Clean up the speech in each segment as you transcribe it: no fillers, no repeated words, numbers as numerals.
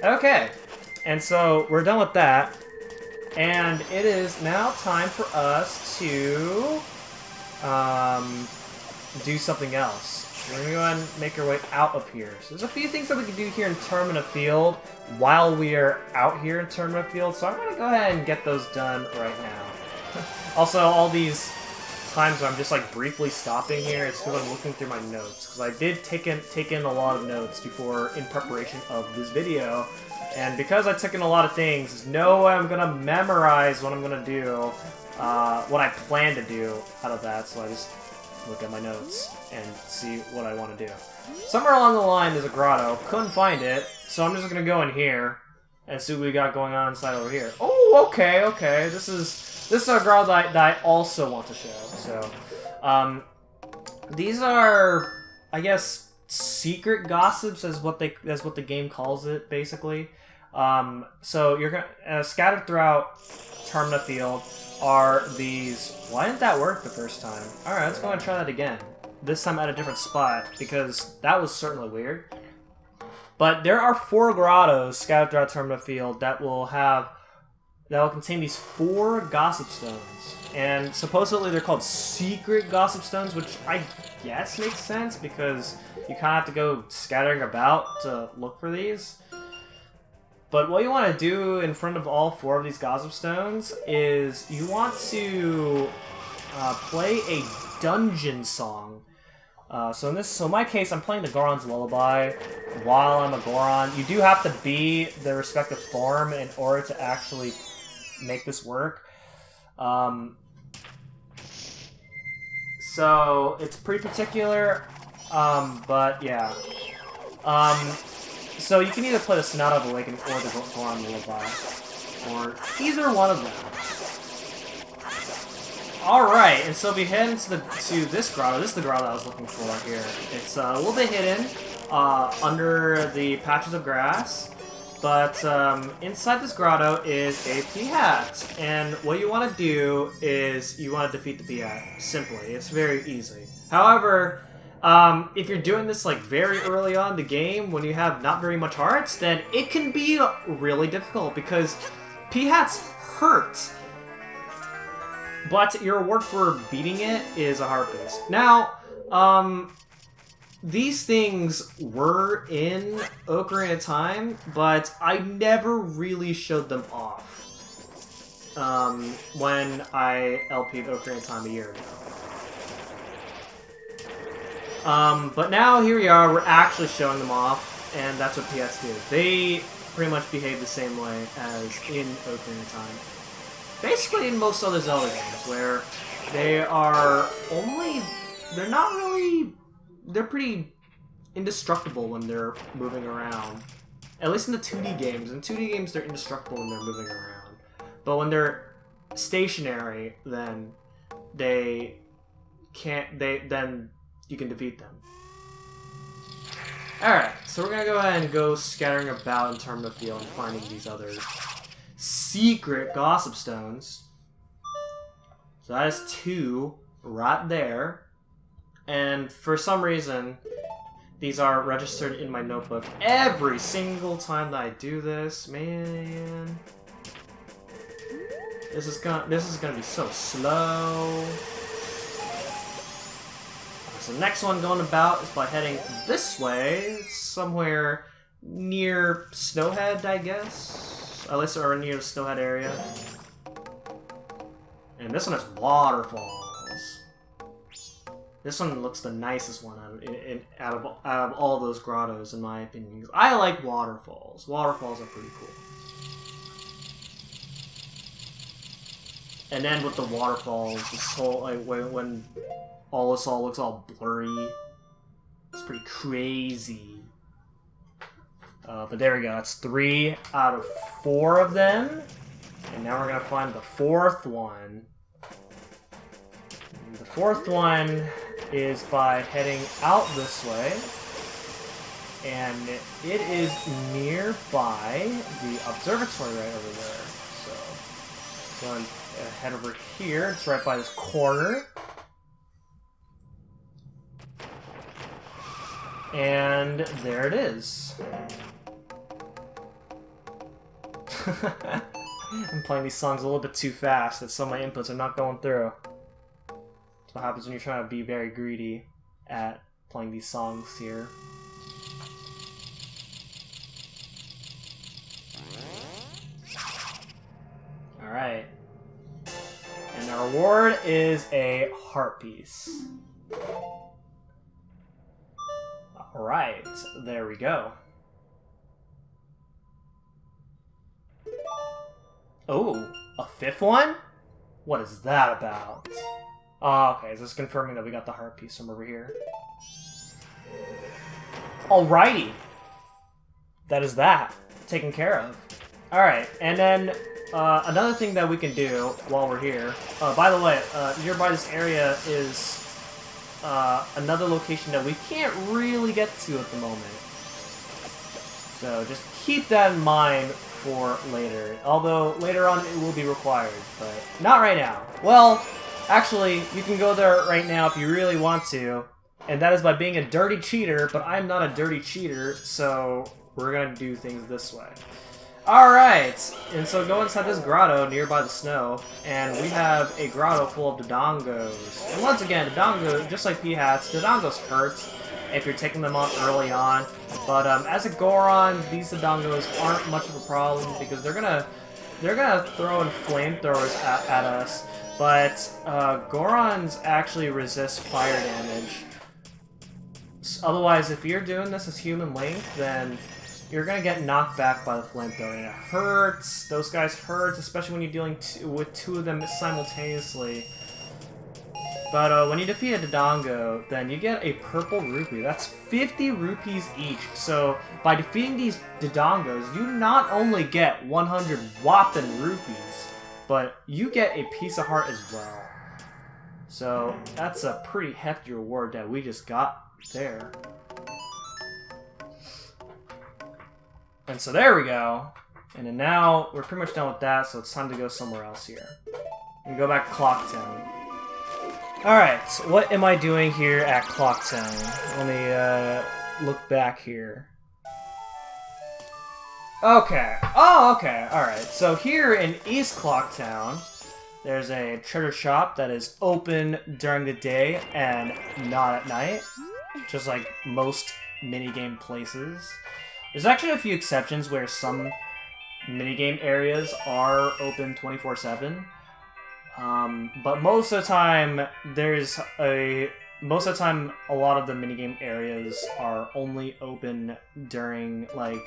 Okay, and so we're done with that, and it is now time for us to do something else. We're gonna go ahead and make our way out of here. So there's a few things that we can do here in Termina Field while we are out here in Termina Field, so I'm gonna go ahead and get those done right now. Also, all these times where I'm just like briefly stopping here, it's because I'm looking through my notes, because I did take in a lot of notes before in preparation of this video, and because I took in a lot of things, there's no way I'm gonna memorize what I'm gonna do, what I plan to do out of that, so I just look at my notes and see what I want to do. Somewhere along the line there's a grotto, couldn't find it, so I'm just gonna go in here and see what we got going on inside over here. Oh, okay, this is a grotto that I also want to show. So, these are, I guess, secret gossips, as what the game calls it, basically. So you're gonna scattered throughout Termina Field are these. Why didn't that work the first time? All right, let's go and try that again. This time at a different spot, because that was certainly weird. But there are 4 grottos scattered throughout Termina Field that will contain these 4 gossip stones. And supposedly they're called secret gossip stones, which I guess makes sense because you kind of have to go scattering about to look for these. But what you want to do in front of all 4 of these gossip stones is you want to play a dungeon song. So in my case, I'm playing the Goron's Lullaby while I'm a Goron. You do have to be the respective form in order to actually make this work. So it's pretty particular, but yeah. So you can either play the Sonata of Awakening or the Goron Lullaby, or either one of them. Alright, and so we head into this grotto. This is the grotto I was looking for here. It's a little bit hidden under the patches of grass, but inside this grotto is a Pihat. And what you want to do is you want to defeat the Pihat. Simply. It's very easy. However, if you're doing this like very early on in the game, when you have not very much hearts, then it can be really difficult because Pihats hurt. But your reward for beating it is a heart boost. Now, these things were in Ocarina of Time, but I never really showed them off when I LP'd Ocarina of Time a year ago. But now here we are, we're actually showing them off, and that's what PS do. They pretty much behave the same way as in Ocarina of Time. Basically in most other Zelda games, where they're pretty indestructible when they're moving around. At least in the 2D games. In 2D games, they're indestructible when they're moving around. But when they're stationary, then then you can defeat them. Alright, so we're gonna go ahead and go scattering about in Termina Field and finding these other secret gossip stones. So that is 2 right there. And for some reason, these are registered in my notebook every single time that I do this. Man, this is gonna be so slow. So the next one going about is by heading this way. It's somewhere near Snowhead, I guess. At least or near the Snowhead area. And this one has waterfalls. This one looks the nicest one out of all those grottos, in my opinion. I like waterfalls. Waterfalls are pretty cool. And then with the waterfalls, this whole when all looks all blurry, it's pretty crazy. But there we go. That's 3 out of 4 of them, and now we're gonna find the 4th one. And the 4th one is by heading out this way, and it is nearby the observatory right over there. So, go and head over here. It's right by this corner. And there it is. I'm playing these songs a little bit too fast, that some of my inputs are not going through. That's what happens when you're trying to be very greedy at playing these songs here. Alright. And our reward is a heart piece. Alright, there we go. Oh, a fifth one? What is that about? Oh, okay, is this confirming that we got the heart piece from over here? Alrighty. That is that. Taken care of. Alright, and then another thing that we can do while we're here... by the way, nearby this area is another location that we can't really get to at the moment. So just keep that in mind for later. Although later on it will be required, but not right now. Well, actually, you can go there right now if you really want to, and that is by being a dirty cheater, but I'm not a dirty cheater, so we're gonna do things this way. Alright, and so go inside this grotto nearby the snow, and we have a grotto full of Dodongos. And once again, Dodongo, just like P-Hats, Dodongos hurt if you're taking them on early on, but as a Goron, these Dodongos aren't much of a problem because they're gonna throw in flamethrowers at us, but Gorons actually resist fire damage. Otherwise, if you're doing this as Human Link, then you're gonna get knocked back by the flamethrower, and it hurts. Those guys hurt, especially when you're dealing with two of them simultaneously. But when you defeat a Dodongo, then you get a purple rupee. That's 50 rupees each. So by defeating these Dodongos, you not only get 100 whopping rupees, but you get a piece of heart as well. So that's a pretty hefty reward that we just got there. And so there we go. And then now we're pretty much done with that, so it's time to go somewhere else here. And go back to Clock Town. Alright, so what am I doing here at Clock Town? Let me look back here. Okay. Oh, okay. Alright, so here in East Clock Town, there's a treasure shop that is open during the day and not at night. Just like most minigame places. There's actually a few exceptions where some minigame areas are open 24/7. But most of the time, a lot of the minigame areas are only open during, like,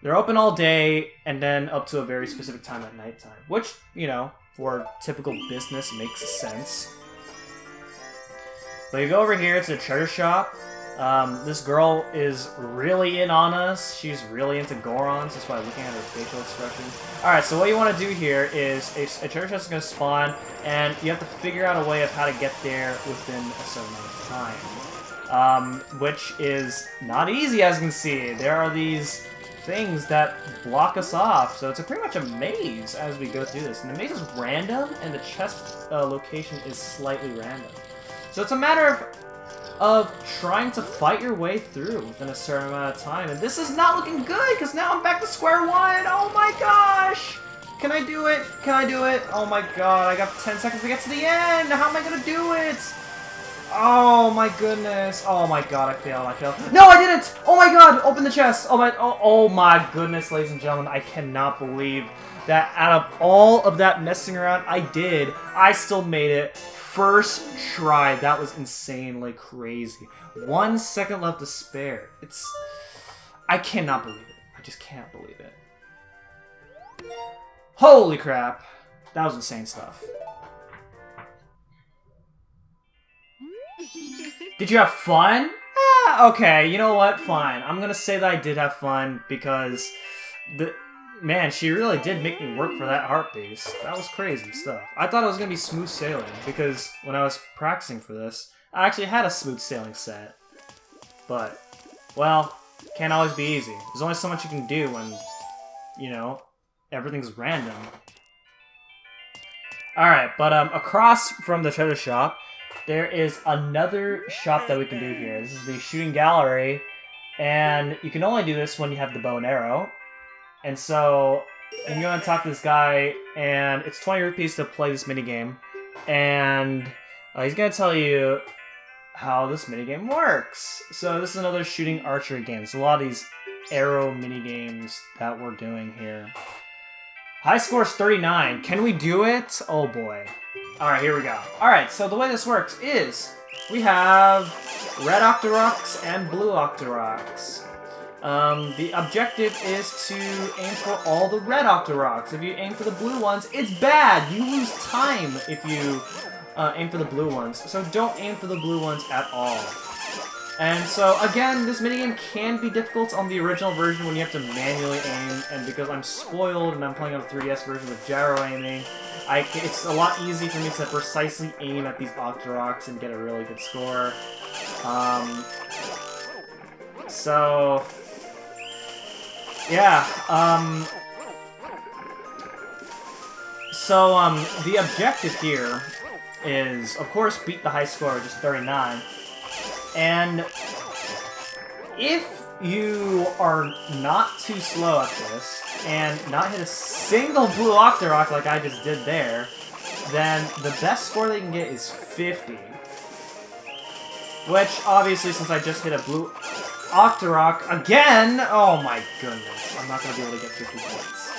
they're open all day and then up to a very specific time at nighttime. Which, you know, for typical business makes sense. But you go over here to the treasure shop. This girl is really in on us. She's really into Gorons, just by looking at her facial expression. Alright, so what you want to do here is a treasure chest is going to spawn, and you have to figure out a way of how to get there within a certain amount of time. Which is not easy, as you can see. There are these things that block us off, so it's pretty much a maze as we go through this. And the maze is random, and the chest location is slightly random. So it's a matter of trying to fight your way through within a certain amount of time. And this is not looking good, because now I'm back to square one! Oh my gosh! Can I do it? Can I do it? Oh my god, I got 10 seconds to get to the end! How am I gonna do it? Oh my goodness. Oh my god, I failed, No, I didn't! Oh my god! Open the chest! Oh my goodness, ladies and gentlemen, I cannot believe that out of all of that messing around I still made it. First try. That was insanely crazy. 1 second left to spare. I cannot believe it. I just can't believe it. Holy crap. That was insane stuff. Did you have fun? Okay, you know what? Fine. I'm gonna say that I did have fun because man, she really did make me work for that heart piece. That was crazy stuff. I thought it was going to be smooth sailing, because when I was practicing for this, I actually had a smooth sailing set. But, well, can't always be easy. There's only so much you can do when, you know, everything's random. Alright, but across from the treasure shop, there is another shop that we can do here. This is the shooting gallery, and you can only do this when you have the bow and arrow. And so, You can go and talk to this guy, and it's 20 rupees to play this minigame. And he's going to tell you how this minigame works. So this is another shooting archery game. It's a lot of these arrow minigames that we're doing here. High score is 39. Can we do it? Oh boy. Alright, here we go. Alright, so the way this works is we have red Octoroks and blue Octoroks. The objective is to aim for all the red Octoroks. If you aim for the blue ones, it's bad! You lose time if you aim for the blue ones. So don't aim for the blue ones at all. And so, again, this minigame can be difficult on the original version when you have to manually aim, and because I'm spoiled and I'm playing on the 3DS version with gyro aiming, it's a lot easier for me to precisely aim at these Octoroks and get a really good score. The objective here is, of course, beat the high score, which is 39. And if you are not too slow at this, and not hit a single blue Octorok like I just did there, then the best score they can get is 50. Which, obviously, since I just hit a blue Octorok again, oh my goodness, I'm not going to be able to get 50 points.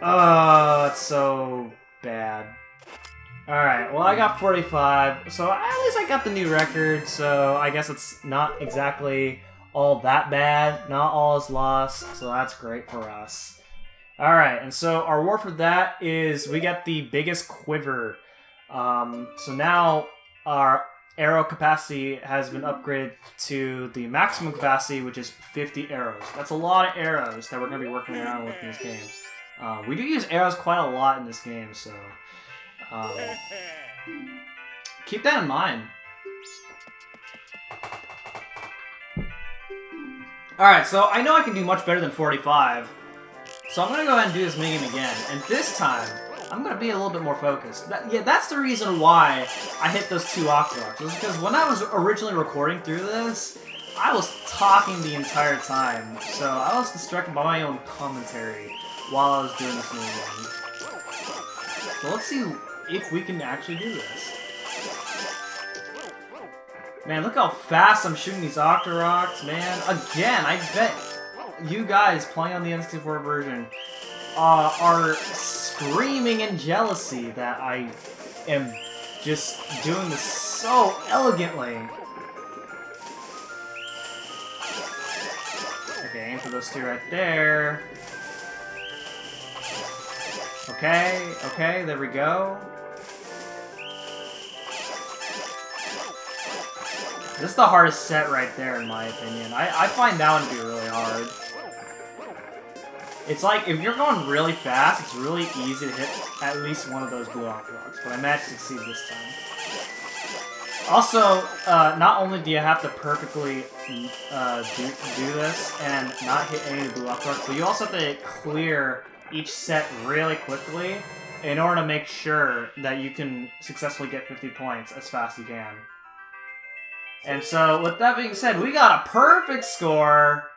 Oh, it's so bad. Alright, well I got 45, so at least I got the new record, so I guess it's not exactly all that bad. Not all is lost, so that's great for us. Alright, and so our reward for that is we get the biggest quiver. So now our arrow capacity has been upgraded to the maximum capacity, which is 50 arrows. That's a lot of arrows that we're going to be working around with in this game. We do use arrows quite a lot in this game, so keep that in mind. Alright, so I know I can do much better than 45, so I'm going to go ahead and do this minigame again, and this time, I'm going to be a little bit more focused. That's the reason why I hit those two Octoroks, was because when I was originally recording through this, I was talking the entire time, so I was distracted by my own commentary while I was doing this minigame. So let's see if we can actually do this. Man, look how fast I'm shooting these Octoroks, man. Again, I bet you guys playing on the N64 version are screaming in jealousy that I am just doing this so elegantly. Okay, aim for those two right there. Okay, there we go. This is the hardest set right there, in my opinion. I find that one to be really hard. It's like, if you're going really fast, it's really easy to hit at least one of those blue Octoroks, but I managed to succeed this time. Also, not only do you have to perfectly do this and not hit any of the blue Octoroks, but you also have to clear each set really quickly in order to make sure that you can successfully get 50 points as fast as you can. And so, with that being said, we got a perfect score,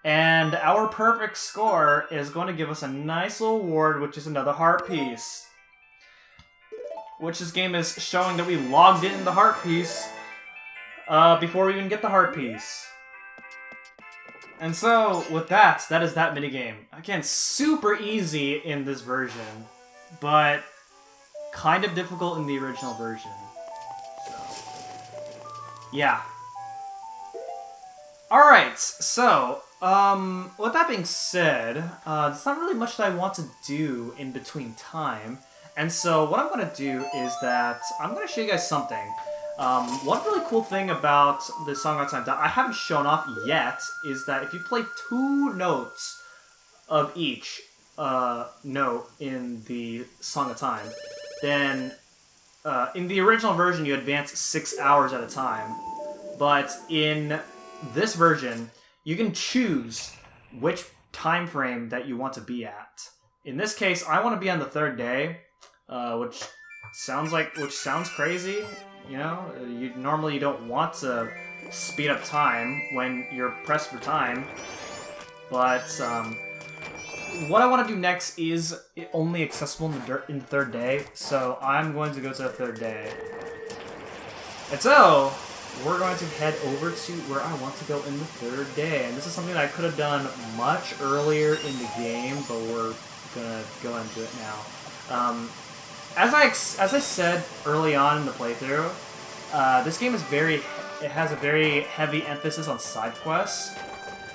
and our perfect score is going to give us a nice little award, which is another heart piece. Which this game is showing that we logged in the heart piece before we even get the heart piece. And so, with that is that minigame. Again, super easy in this version, but kind of difficult in the original version. Yeah. Alright, so, with that being said, there's not really much that I want to do in between time, and so what I'm going to do is that I'm going to show you guys something. One really cool thing about the Song of Time that I haven't shown off yet is that if you play 2 notes of each note in the Song of Time, then in the original version, you advance 6 hours at a time, but in this version, you can choose which time frame that you want to be at. In this case, I want to be on the 3rd day, which sounds crazy. You know, normally you don't want to speed up time when you're pressed for time, but what I want to do next is only accessible in the third day, so I'm going to go to the third day. And so, we're going to head over to where I want to go in the third day. And this is something that I could have done much earlier in the game, but we're going to go and do it now. As I said early on in the playthrough, this game is it has a very heavy emphasis on side quests.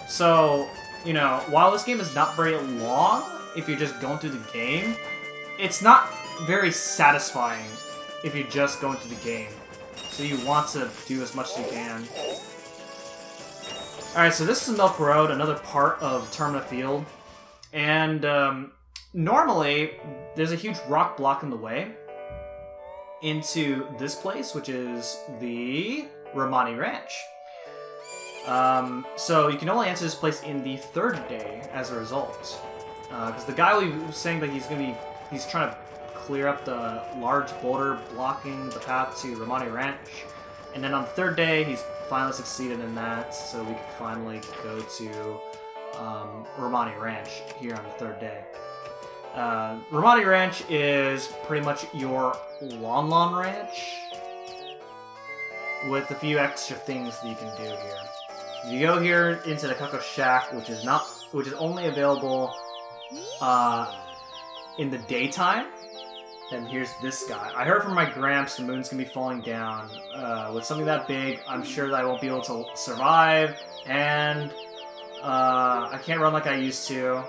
So, you know, while this game is not very long, if you're just going through the game, it's not very satisfying if you're just going through the game. So you want to do as much as you can. Alright, so this is Milk Road, another part of Termina Field. And normally, there's a huge rock block in the way into this place, which is the Romani Ranch. So you can only enter this place in the third day as a result. Because the guy was saying that he's trying to clear up the large boulder blocking the path to Romani Ranch. And then on the third day, he's finally succeeded in that, so we can finally go to Romani Ranch here on the third day. Romani Ranch is pretty much your Lon Ranch, with a few extra things that you can do here. You go here into the Cuckoo Shack, which is only available in the daytime. And here's this guy. I heard from my gramps the moon's gonna be falling down. With something that big, I'm sure that I won't be able to survive, and I can't run like I used to.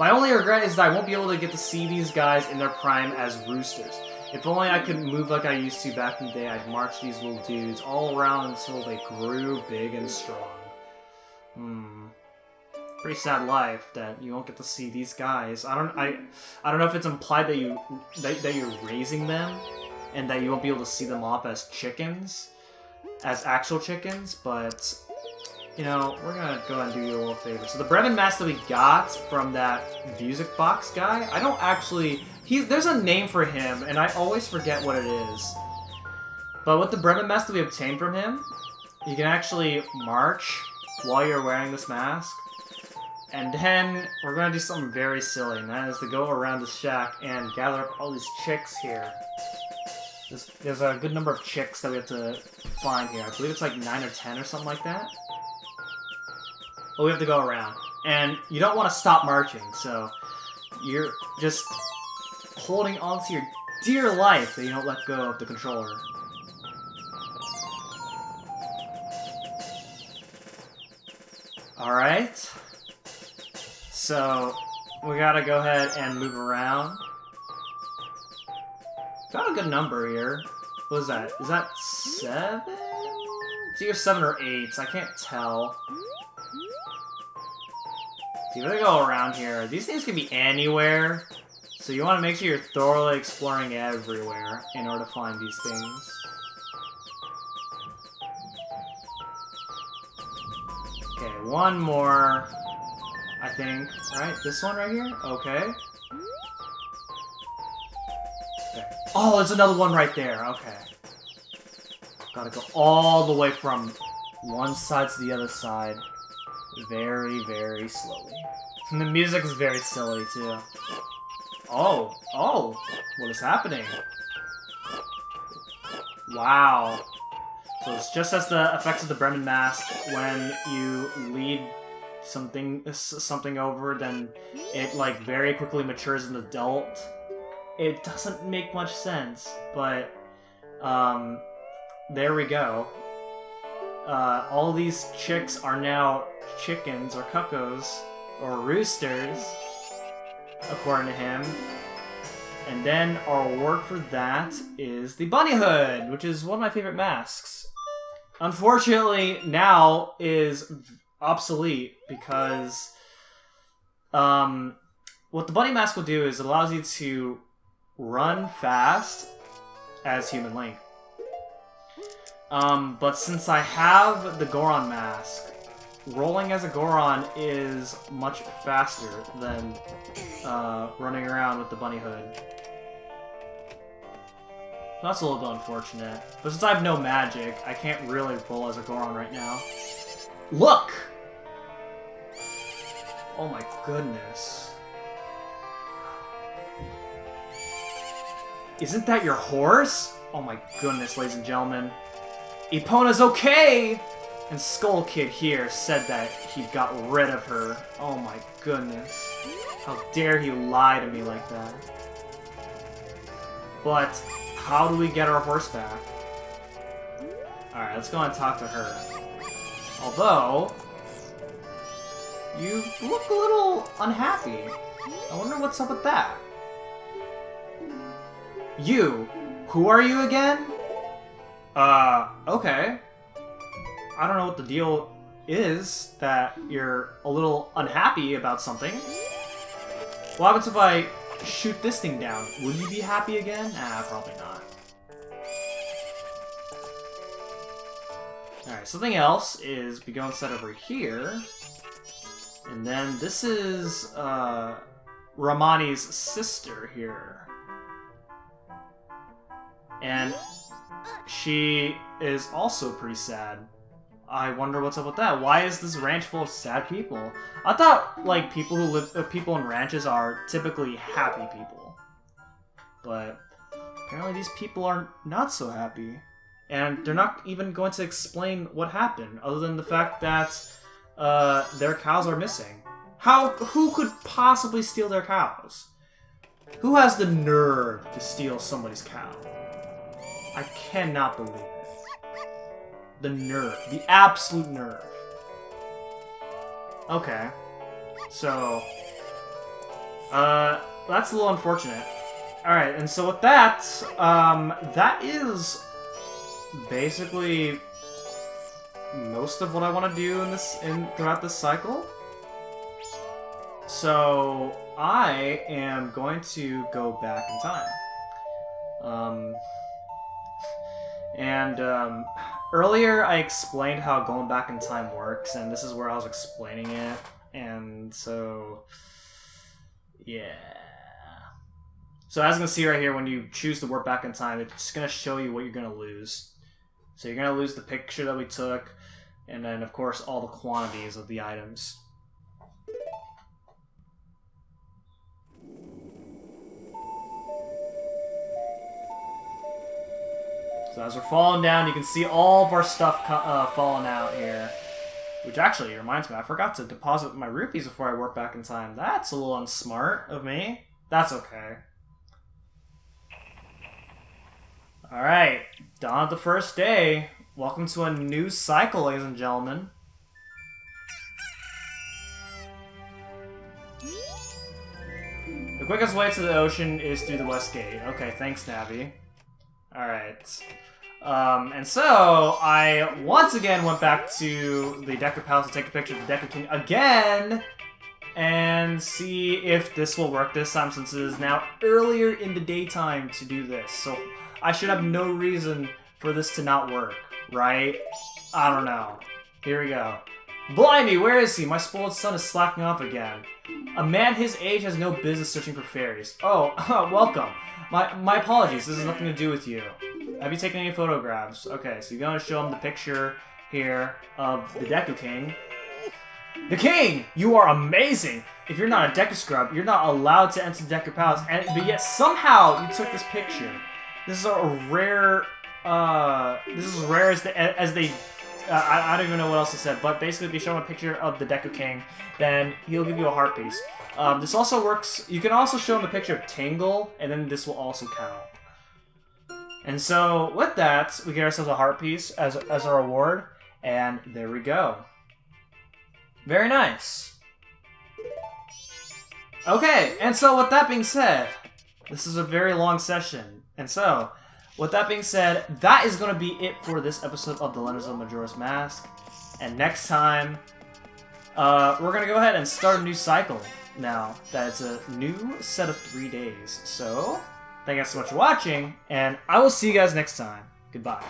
My only regret is that I won't be able to get to see these guys in their prime as roosters. If only I could move like I used to back in the day, I'd march these little dudes all around until they grew big and strong. Pretty sad life that you won't get to see these guys. I don't know if it's implied that you're raising them and that you won't be able to see them off as chickens, as actual chickens, but you know, we're gonna go and do you a little favor. So the Brevin mask that we got from that music box guy, I don't actually... there's a name for him, and I always forget what it is. But with the Brevin mask that we obtained from him, you can actually march while you're wearing this mask. And then we're going to do something very silly, and that is to go around the shack and gather up all these chicks here. There's a good number of chicks that we have to find here. I believe it's like 9 or 10 or something like that. But we have to go around. And you don't want to stop marching, so you're just holding on to your dear life that you don't let go of the controller. Alright. So, we gotta go ahead and move around. Got a good number here. What is that? Is that 7? It's either 7 or 8, I can't tell. So you gotta go around here. These things can be anywhere, so you want to make sure you're thoroughly exploring everywhere in order to find these things. Okay, one more, I think. Right, this one right here? Okay. Oh, there's another one right there. Okay. Gotta go all the way from one side to the other side. Very, very slowly. And the music is very silly, too. Oh! Oh! What is happening? Wow. So it's just as the effects of the Bremen mask, when you lead something over, then it, like, very quickly matures an adult. It doesn't make much sense, but, there we go. All these chicks are now chickens, or cuckoos, or roosters, according to him. And then our word for that is the bunny hood, which is one of my favorite masks. Unfortunately, now is obsolete because what the bunny mask will do is it allows you to run fast as Human Link. But since I have the Goron mask, rolling as a Goron is much faster than running around with the bunny hood. That's a little bit unfortunate. But since I have no magic, I can't really roll as a Goron right now. Look! Oh my goodness. Isn't that your horse? Oh my goodness, ladies and gentlemen. Epona's okay! And Skull Kid here said that he got rid of her. Oh my goodness. How dare he lie to me like that? But, how do we get our horse back? Alright, let's go and talk to her. Although, you look a little unhappy. I wonder what's up with that. You, who are you again? Okay. I don't know what the deal is that you're a little unhappy about something. What happens if I shoot this thing down? Will you be happy again? Probably not. Alright, something else is we go inside over here. And then this is, Ramani's sister here. And she is also pretty sad. I wonder what's up with that. Why is this ranch full of sad people? I thought, like, people who live, people in ranches are typically happy people. But apparently these people are not so happy. And they're not even going to explain what happened, other than the fact that their cows are missing. Who could possibly steal their cows? Who has the nerve to steal somebody's cow? I cannot believe it. The nerve. The absolute nerve. Okay. So, that's a little unfortunate. Alright, and so with that, that is basically most of what I want to do throughout this cycle. So, I am going to go back in time. Earlier I explained how going back in time works, and this is where I was explaining it, and so, yeah. So as you can see right here, when you choose to warp back in time, it's going to show you what you're going to lose. So you're going to lose the picture that we took, and then of course all the quantities of the items. So as we're falling down, you can see all of our stuff falling out here. Which actually reminds me, I forgot to deposit my rupees before I warp back in time. That's a little unsmart of me. That's okay. Alright, dawn of the first day. Welcome to a new cycle, ladies and gentlemen. The quickest way to the ocean is through the west gate. Okay, thanks, Navi. Alright. And so, I once again went back to the Deku Palace to take a picture of the Deku King again, and see if this will work this time, since it is now earlier in the daytime to do this. So, I should have no reason for this to not work, right? I don't know. Here we go. Blimey, where is he? My spoiled son is slacking off again. A man his age has no business searching for fairies. Oh, welcome. My apologies, this has nothing to do with you. Have you taken any photographs? Okay, so you're going to show him the picture here of the Deku King. The King! You are amazing! If you're not a Deku Scrub, you're not allowed to enter the Deku Palace, but yet somehow you took this picture. This is a rare, this is as rare as they, I don't even know what else it said, but basically if you show him a picture of the Deku King, then he'll give you a heart piece. This also works, you can also show him a picture of Tingle, and then this will also count. And so, with that, we get ourselves a heart piece as a reward, and there we go. Very nice. Okay, and so with that being said, this is a very long session, and so, with that being said, that is going to be it for this episode of The Legend of Majora's Mask, and next time, we're going to go ahead and start a new cycle. Now, that is a new set of 3 days, so thank you guys so much for watching, and I will see you guys next time. Goodbye.